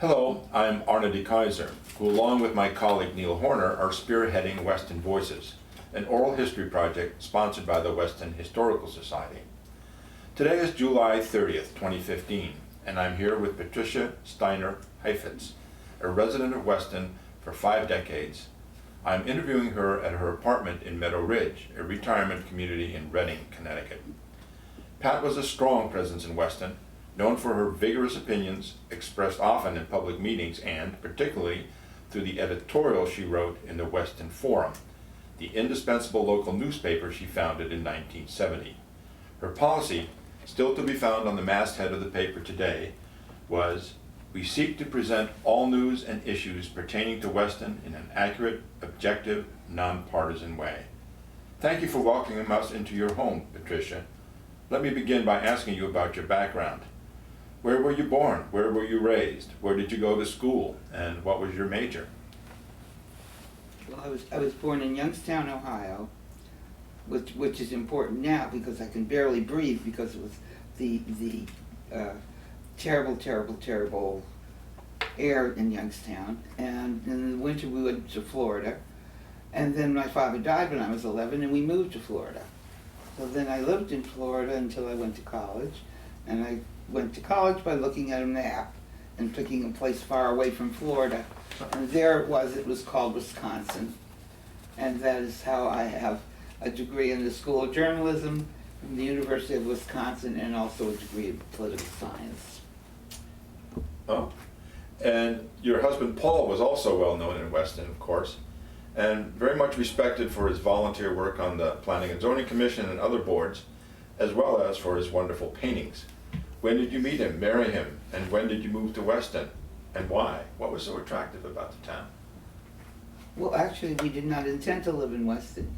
Hello, I'm Arne de Kaiser, who along with my colleague Neil Horner are spearheading Weston Voices, an oral history project sponsored by the Weston Historical Society. Today is July 30th, 2015, and I'm here with Patricia Steiner Heifetz, a resident of Weston for 5 decades. I'm interviewing her at her apartment in Meadow Ridge, a retirement community in Reading, Connecticut. Pat was a strong presence in Weston, known for her vigorous opinions expressed often in public meetings and, particularly, through the editorial she wrote in the Weston Forum, the indispensable local newspaper she founded in 1970. Her policy, still to be found on the masthead of the paper today, was, "We seek to present all news and issues pertaining to Weston in an accurate, objective, nonpartisan way." Thank you for welcoming us into your home, Patricia. Let me begin by asking you about your background. Where were you born? Where were you raised? Where did you go to school? And what was your major? Well, I was born in Youngstown, Ohio, which is important now because I can barely breathe because it was the terrible air in Youngstown. And in the winter we went to Florida. And then my father died when I was 11 and we moved to Florida. So then I lived in Florida until I went to college. And I went to college by looking at a map and picking a place far away from Florida. And there it was called Wisconsin. And that is how I have a degree in the School of Journalism from the University of Wisconsin and also a degree in political science. Oh, and your husband Paul was also well known in Weston, of course, and very much respected for his volunteer work on the Planning and Zoning Commission and other boards, as well as for his wonderful paintings. When did you meet him, marry him, and when did you move to Weston, and why? What was so attractive about the town? Well, actually, we did not intend to live in Weston.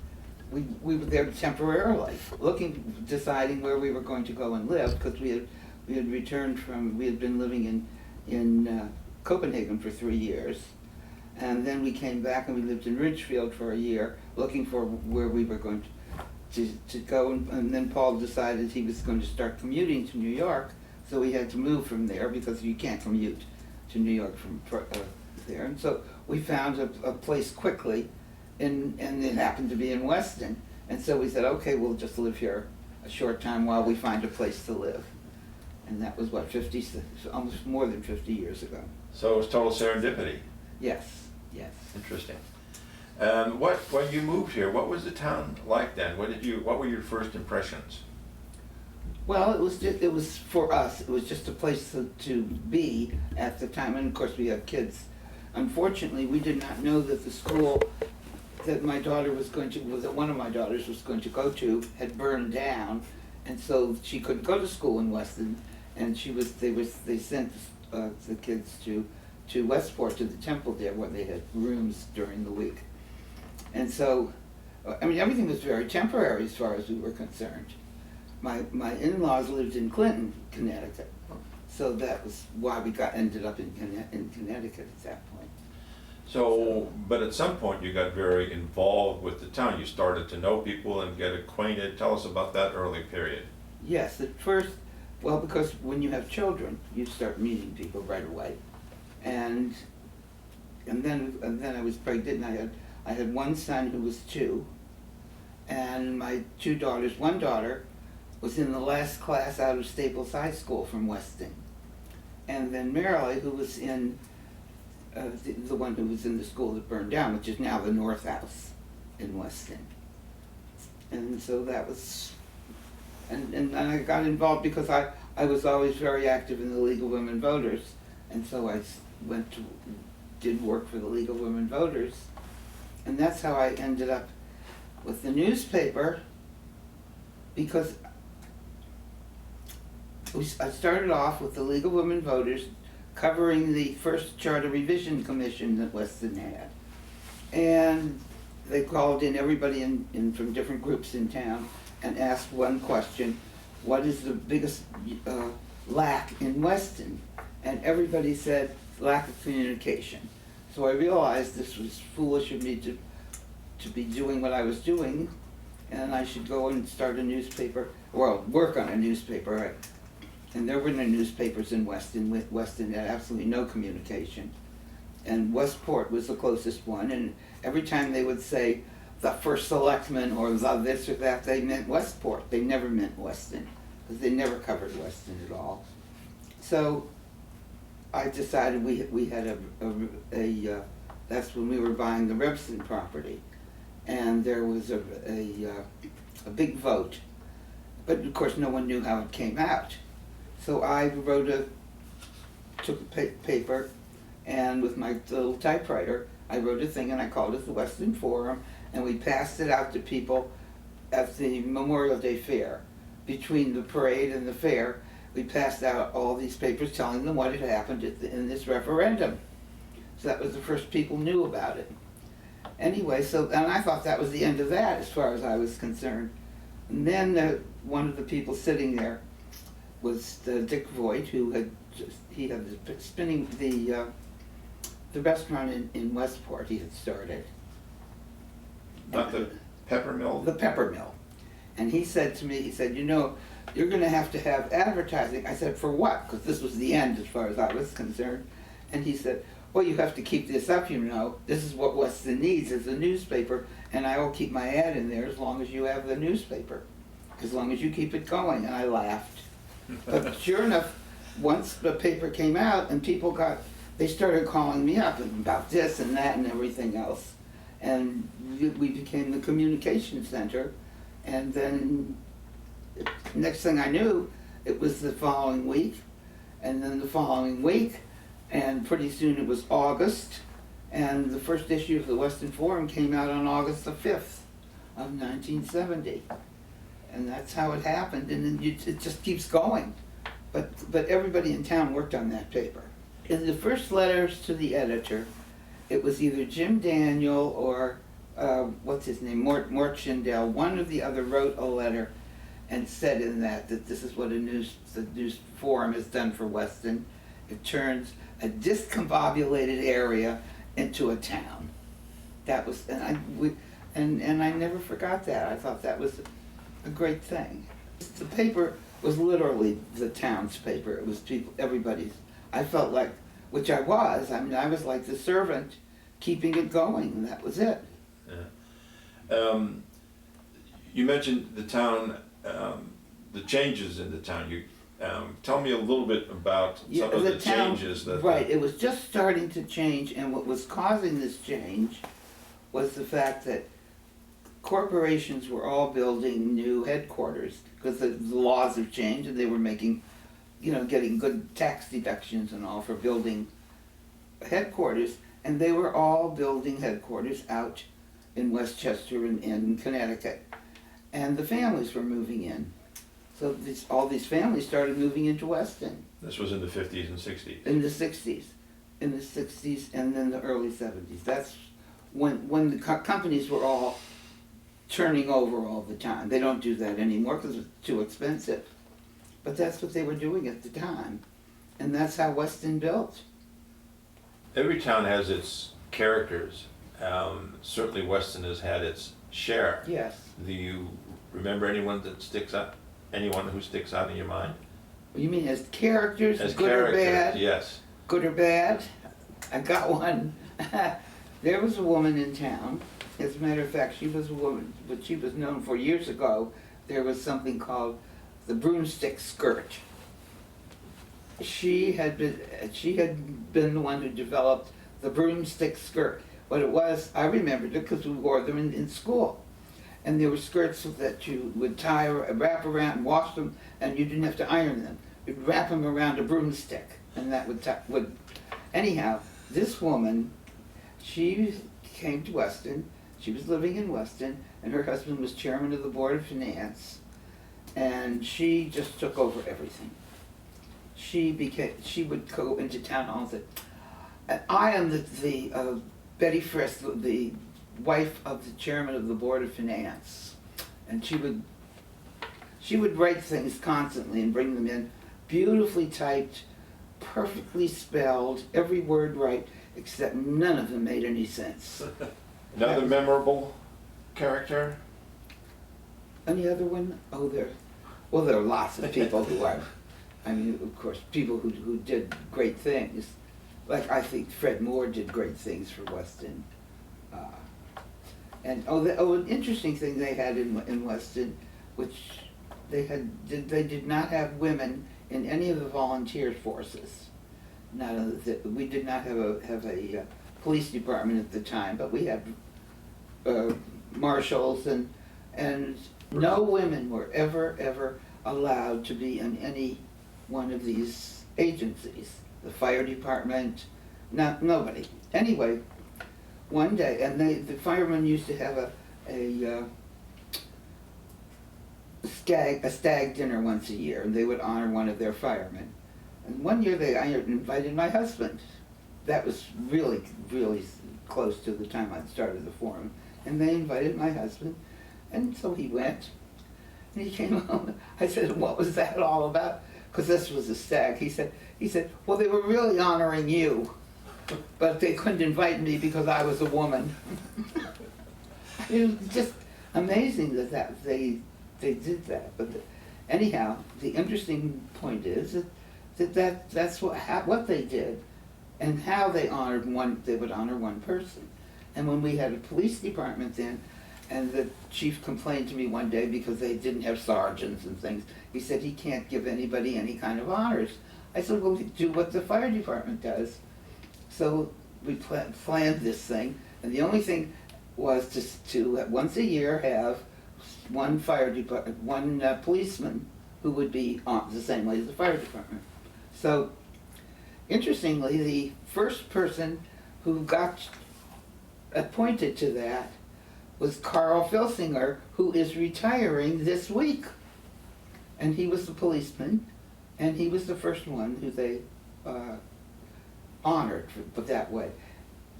We were there temporarily, deciding where we were going to go and live, because we had returned from, we had been living in Copenhagen for 3 years, and then we came back and we lived in Ridgefield for a year, looking for where we were going to go, and then Paul decided he was going to start commuting to New York, so we had to move from there because you can't commute to New York from there. And so we found a place quickly, and it happened to be in Weston. And so we said, okay, we'll just live here a short time while we find a place to live. And that was what, almost more than 50 years ago. So it was total serendipity. Yes, yes. Interesting. When you moved here, what was the town like then? What were your first impressions? Well, it was for us. It was just a place to be at the time, and of course we have kids. Unfortunately, we did not know that the school that my daughter that one of my daughters was going to go to had burned down, and so she couldn't go to school in Weston, and they sent the kids to Westport, to the temple there, where they had rooms during the week. And so, I mean, everything was very temporary as far as we were concerned. My in-laws lived in Clinton, Connecticut, so that was why we ended up in Connecticut at that point. So, but at some point you got very involved with the town. You started to know people and get acquainted. Tell us about that early period. Yes, at first, well, because when you have children, you start meeting people right away, and then I was pregnant. And I had one son who was 2, and my 2 daughters. One daughter was in the last class out of Staples High School from Weston, and then Marilee, who was in the one who was in the school that burned down, which is now the North House in Weston. And so that was, and I got involved because I was always very active in the League of Women Voters, and so I did work for the League of Women Voters, and that's how I ended up with the newspaper, because I started off with the League of Women Voters covering the first Charter Revision Commission that Weston had. And they called in everybody in from different groups in town and asked one question: what is the biggest lack in Weston? And everybody said lack of communication. So I realized this was foolish of me to be doing what I was doing, and I should go and start a newspaper, well, work on a newspaper. And there were no newspapers in Weston. Weston had absolutely no communication. And Westport was the closest one, and every time they would say the first selectman or the this or that, they meant Westport. They never meant Weston, because they never covered Weston at all. So I decided we had that's when we were buying the Rebson property, and there was a big vote, but of course no one knew how it came out. So I took a paper, and with my little typewriter, I wrote a thing, and I called it the Weston Forum, and we passed it out to people at the Memorial Day Fair. Between the parade and the fair, we passed out all these papers telling them what had happened in this referendum. So that was the first people knew about it. Anyway, and I thought that was the end of that as far as I was concerned. And then one of the people sitting there was Dick Voigt, who had spinning the restaurant in Westport he had started. Not the pepper mill? The pepper mill. And he said to me, he said, you know, you're going to have advertising. I said, for what? Because this was the end as far as I was concerned. And he said, well, you have to keep this up, you know. This is what Weston needs, is a newspaper, and I will keep my ad in there as long as you have the newspaper, as long as you keep it going. And I laughed. But sure enough, once the paper came out and they started calling me up about this and that and everything else. And we became the communication center. And then next thing I knew, it was the following week, and then the following week, and pretty soon it was August, and the first issue of the Weston Forum came out on August the 5th of 1970. And that's how it happened, and then it just keeps going. But everybody in town worked on that paper. In the first letters to the editor, it was either Jim Daniel or what's his name, Mort Schindel. One or the other wrote a letter and said in that this is what the news forum has done for Weston. It turns a discombobulated area into a town. That was, and I never forgot that. I thought that was a great thing. The paper was literally the town's paper. It was everybody's. I felt like, which I was. I mean, I was like the servant keeping it going, and that was it. Yeah. You mentioned the town, the changes in the town. Tell me a little bit about some of the changes that... Right, it was just starting to change, and what was causing this change was the fact that corporations were all building new headquarters because the laws have changed, and they were making, getting good tax deductions and all for building headquarters, and they were all building headquarters out in Westchester and in Connecticut, and the families were moving in. So all these families started moving into Weston. This was in the 50s and 60s? In the 60s, and then the early 70s. That's when the companies were all turning over all the time. They don't do that anymore because it's too expensive. But that's what they were doing at the time. And that's how Weston built. Every town has its characters. Certainly Weston has had its share. Yes. Do you remember anyone that sticks out? Anyone who sticks out in your mind? You mean as characters, as good characters, or bad? Yes. Good or bad? I got one. There was a woman in town. As a matter of fact, she was a woman, but she was known for years ago. There was something called the broomstick skirt. She had been the one who developed the broomstick skirt. What it was, I remembered it because we wore them in school. And there were skirts that you would wrap around and wash them, and you didn't have to iron them. You'd wrap them around a broomstick, and that would. Anyhow, this woman, she came to Weston. She was living in Weston, and her husband was chairman of the Board of Finance, and she just took over everything. She would go into town hall and say, I am the Betty Frist, the wife of the chairman of the Board of Finance, and she would write things constantly and bring them in, beautifully typed, perfectly spelled, every word right, except none of them made any sense. Another memorable character? Any other one? Oh, there are lots of people who are. I mean, of course, people who did great things, like I think Fred Moore did great things for Weston. And an interesting thing they had in Weston, which they did not have women in any of the volunteer forces. We did not have a police department at the time, but we had marshals, and no women were ever allowed to be in any one of these agencies. The fire department, nobody. Anyway, one day, and the firemen used to have a stag dinner once a year, and they would honor one of their firemen. And one year I invited my husband. That was really close to the time I'd started the forum. And they invited my husband, and so he went. And he came home. I said, "What was that all about?" Because this was a stag. He said, "Well, they were really honoring you, but they couldn't invite me because I was a woman." It was just amazing that they did that. But anyhow, the interesting point is that's what they did, and how they honored one. They would honor one person. And when we had a police department then, and the chief complained to me one day because they didn't have sergeants and things, he said he can't give anybody any kind of honors. I said, well, do what the fire department does. So we planned this thing, and the only thing was to once a year have one policeman who would be on the same way as the fire department. So interestingly, the first person who got appointed to that was Carl Filsinger, who is retiring this week. And he was the policeman, and he was the first one who they honored, but that way.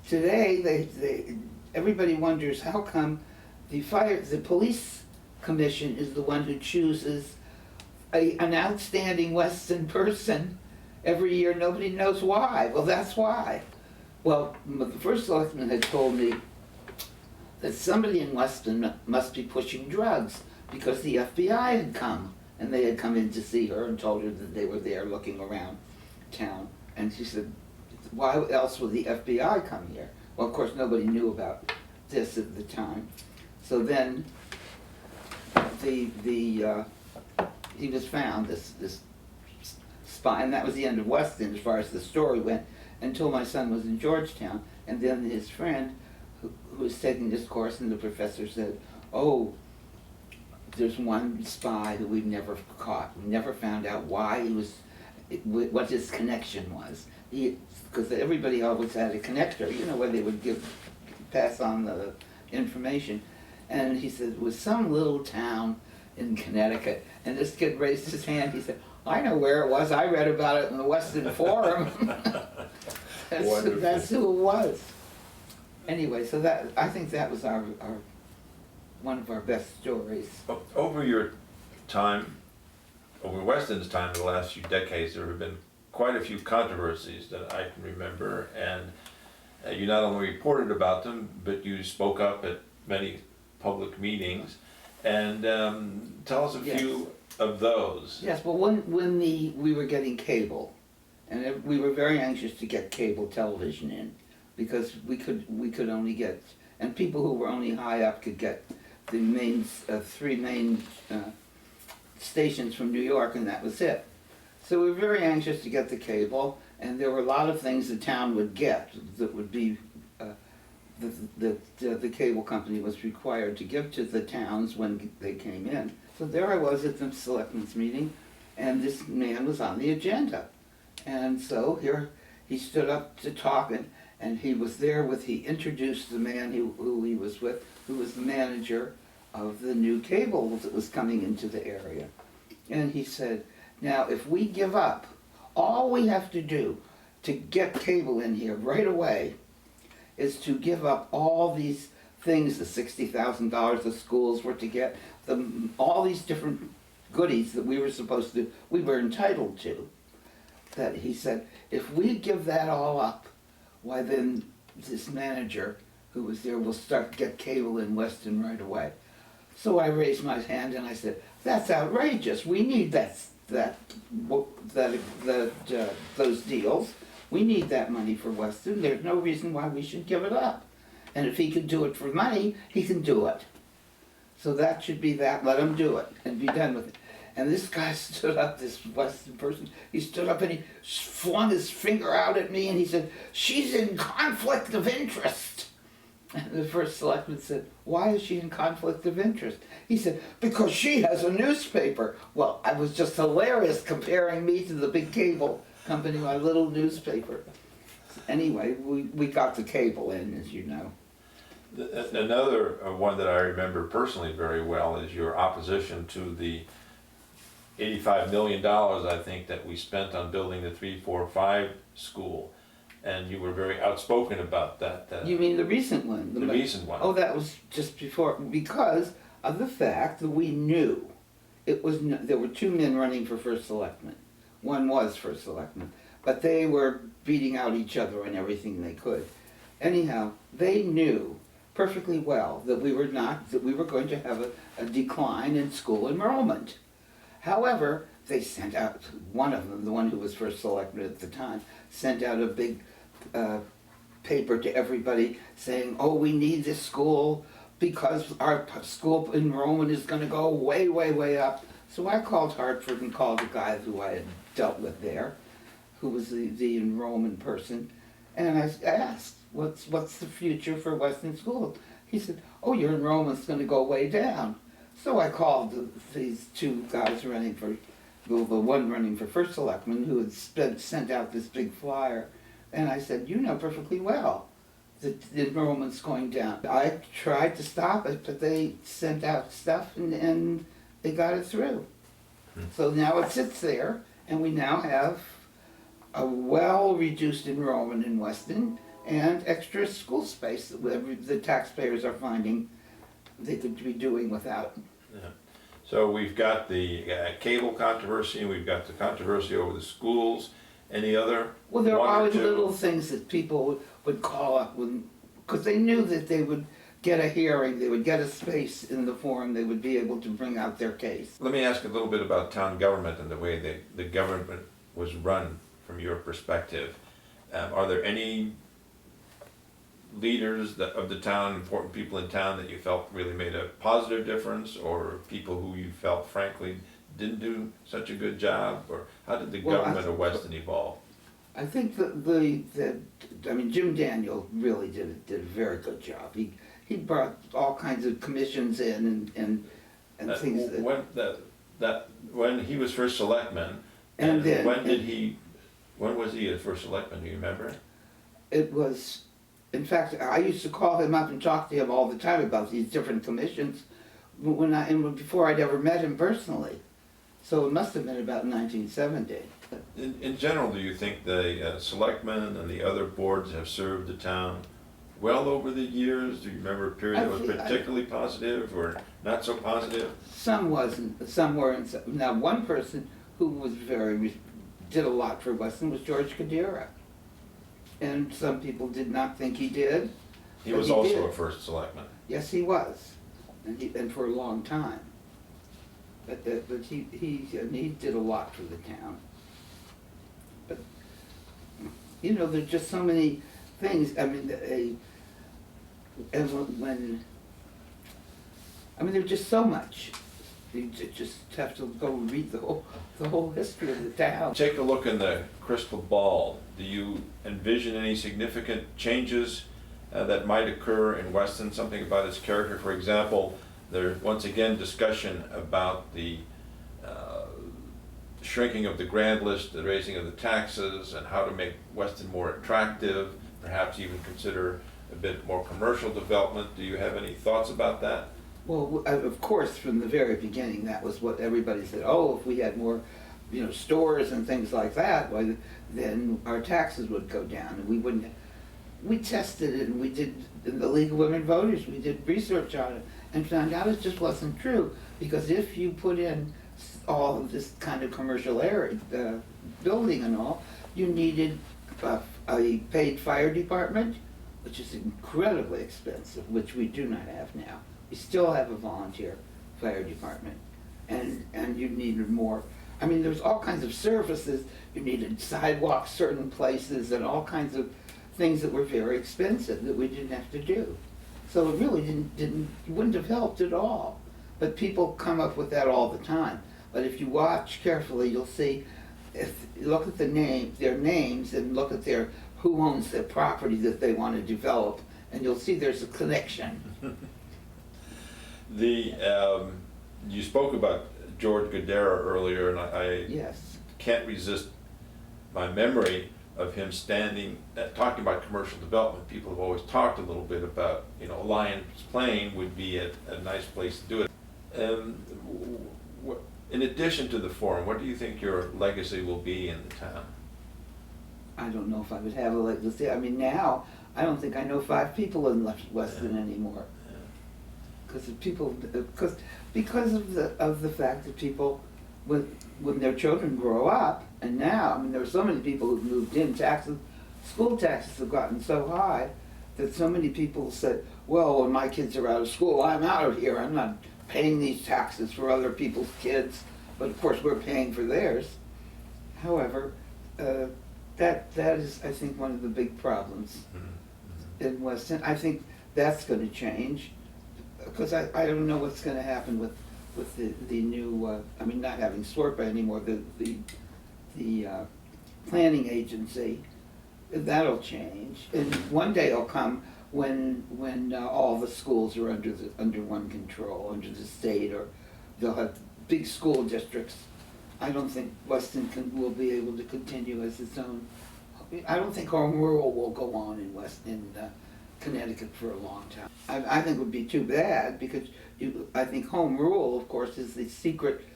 Today, everybody wonders how come the police commission is the one who chooses an outstanding Weston person every year. Nobody knows why. Well, that's why. Well, the first selectman had told me that somebody in Weston must be pushing drugs because the FBI had come, and they had come in to see her and told her that they were there looking around town. And she said, why else would the FBI come here? Well, of course, nobody knew about this at the time. So then he was found, this spy, and that was the end of Weston as far as the story went, until my son was in Georgetown. And then his friend who was taking this course, and the professor said, oh, there's one spy who we've never caught. We never found out why he was, what his connection was. Because everybody always had a connector, you know, where they would pass on the information. And he said, it was some little town in Connecticut. And this kid raised his hand. He said, I know where it was. I read about it in the Weston Forum. That's who it was. Anyway, so I think that was our one of our best stories. Over your time, over Weston's time in the last few decades, there have been quite a few controversies that I can remember, and you not only reported about them, but you spoke up at many public meetings. And tell us a few of those. Yes, well, when we were getting cable, and we were very anxious to get cable television in, because we could only get, and people who were only high up could get the main three main stations from New York, and that was it. So we were very anxious to get the cable, and there were a lot of things the town would get that would be the cable company was required to give to the towns when they came in. So there I was at the selectmen's meeting, and this man was on the agenda. And so here he stood up to talk, and he was there he introduced the man who he was with, who was the manager of the new cable that was coming into the area. And he said, now if we give up, all we have to do to get cable in here right away is to give up all these things, the $60,000 the schools were to get, all these different goodies that we were entitled to. That he said, if we give that all up, why then this manager who was there will start to get cable in Weston right away. So I raised my hand and I said, that's outrageous. We need that that, those deals. We need that money for Weston. There's no reason why we should give it up. And if he can do it for money, he can do it. So that should be that, let him do it and be done with it. And this guy stood up, this Weston person, he stood up and he flung his finger out at me and he said, "She's in conflict of interest." And the first selectman said, "Why is she in conflict of interest?" He said, "Because she has a newspaper." Well, I was just hilarious comparing me to the big cable company, my little newspaper. Anyway, we got the cable in, as you know. Another one that I remember personally very well is your opposition to the $85 million, I think, that we spent on building the 345 school. And you were very outspoken about that. You mean the recent one? The recent one. Oh, that was just before, because of the fact that we knew it was, there were two men running for first selectman. One was first selectman, but they were beating out each other and everything they could. Anyhow, they knew perfectly well that we were going to have a decline in school enrollment. However, they sent out, one of them, the one who was first selectman at the time, sent out a big paper to everybody saying, "Oh, we need this school because our school enrollment is going to go way, way, way up." So I called Hartford and called the guy who I had dealt with there, who was the enrollment person, and I asked, what's the future for Weston School? He said, "Oh, your enrollment's going to go way down." So I called these two guys running for, well, the one running for first selectman who had sent out this big flyer, and I said, "You know perfectly well that the enrollment's going down." I tried to stop it, but they sent out stuff and they got it through. So now it sits there, and we now have a well-reduced enrollment in Weston and extra school space that the taxpayers are finding they could be doing without. Yeah. So we've got the cable controversy, and we've got the controversy over the schools. Any other? Well, there are one or always two? little things that people would call up because they knew that they would get a hearing, they would get a space in the forum, they would be able to bring out their case. Let me ask a little bit about town government and the way the government was run from your perspective. Are there any leaders of the town, important people in town that you felt really made a positive difference, or people who you felt frankly didn't do such a good job, or how did the government of Weston evolve? I think Jim Daniel really did a very good job. He brought all kinds of commissions in and things when he was first selectman, and then when was he a first selectman? Do you remember? It was, in fact, I used to call him up and talk to him all the time about these different commissions before I'd ever met him personally. So it must have been about 1970. In general, do you think the selectmen and the other boards have served the town well over the years? Do you remember a period that was particularly positive or not so positive? Some wasn't, some weren't. Now, one person who was did a lot for Weston was George Kadira. And some people did not think he did. He was also a first selectman. Yes, he was, and for a long time. But he did a lot for the town. But you know, there's just so many things. I mean, there's just so much. You just have to go read the whole history of the town. Take a look in the crystal ball. Do you envision any significant changes that might occur in Weston? Something about its character, for example. There's once again discussion about the shrinking of the grand list, the raising of the taxes, and how to make Weston more attractive, perhaps even consider a bit more commercial development. Do you have any thoughts about that? Well, of course, from the very beginning, that was what everybody said. Oh, if we had more, stores and things like that, well, then our taxes would go down, and we wouldn't. We tested it, and we did, in the League of Women Voters, we did research on it, and found out it just wasn't true. Because if you put in all of this kind of commercial area, building and all, you needed a paid fire department, which is incredibly expensive, which we do not have now. We still have a volunteer fire department, and you needed more. I mean, there's all kinds of services. You needed sidewalks certain places and all kinds of things that were very expensive that we didn't have to do. So it really wouldn't have helped at all. But people come up with that all the time. But if you watch carefully, you'll see, if you look at their names and look at who owns the property that they want to develop, and you'll see there's a connection. You spoke about George Guidera earlier, and I Yes. can't resist my memory of him standing, talking about commercial development. People have always talked a little bit about, Lions Plain would be a nice place to do it. In addition to the forum, what do you think your legacy will be in the town? I don't know if I would have a legacy. I mean, now, I don't think I know 5 people in Weston anymore. Because of the fact that people, when their children grow up, and now, I mean, there are so many people who've moved in, school taxes have gotten so high that so many people said, well, when my kids are out of school, I'm out of here. I'm not paying these taxes for other people's kids, but of course we're paying for theirs. However, that is, I think, one of the big problems in Weston. I think that's going to change, because I don't know what's going to happen with the new, I mean, not having SORPA anymore, the planning agency. That'll change, and one day will come when all the schools are under one control, under the state, or they'll have big school districts. I don't think Weston will be able to continue as its own. I don't think home rule will go on in Connecticut for a long time. I think it would be too bad, because I think home rule, of course, is the secret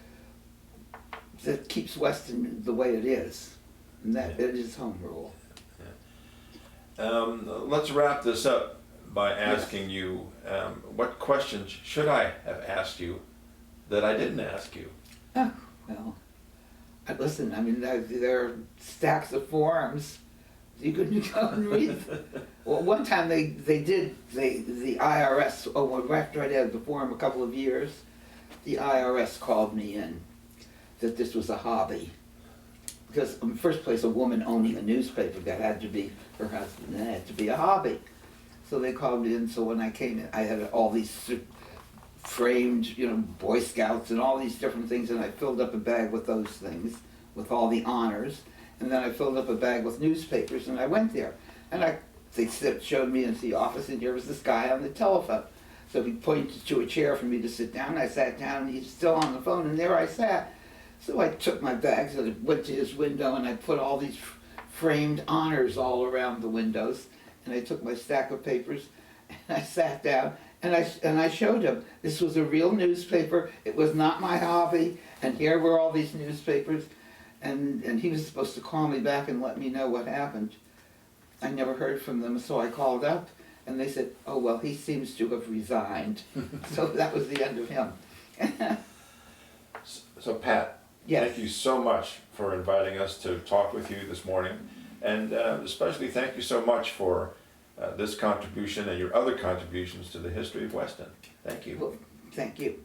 that keeps Weston the way it is, and that it is home rule. Let's wrap this up by asking you, what questions should I have asked you that I didn't ask you? Oh, well, listen, I mean, there are stacks of forums. You could go and read. Well, one time the IRS, after I'd had the forum a couple of years, the IRS called me in that this was a hobby. Because in the first place, a woman owning a newspaper, that had to be her husband, and it had to be a hobby. So they called me in, so when I came in, I had all these framed, Boy Scouts and all these different things, and I filled up a bag with those things, with all the honors, and then I filled up a bag with newspapers, and I went there. And they showed me into the office, and here was this guy on the telephone. So he pointed to a chair for me to sit down. I sat down, and he's still on the phone, and there I sat. So I took my bags and I went to his window, and I put all these framed honors all around the windows. And I took my stack of papers, and I sat down, and I showed him this was a real newspaper. It was not my hobby, and here were all these newspapers. And he was supposed to call me back and let me know what happened. I never heard from them, so I called up, and they said, oh, well, he seems to have resigned. So that was the end of him. So Pat, yes. Thank you so much for inviting us to talk with you this morning. And especially thank you so much for this contribution and your other contributions to the history of Weston. Thank you. Well, thank you.